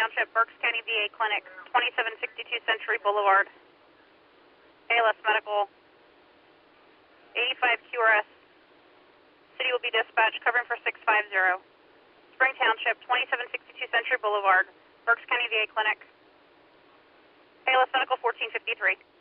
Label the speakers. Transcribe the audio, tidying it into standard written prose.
Speaker 1: Township, Berks County VA Clinic, 2762 Century Boulevard. ALS Medical, 85 QRS. City will be dispatched, covering for 650. Spring Township, 2762 Century Boulevard, Berks County VA Clinic. ALS Medical, 1453.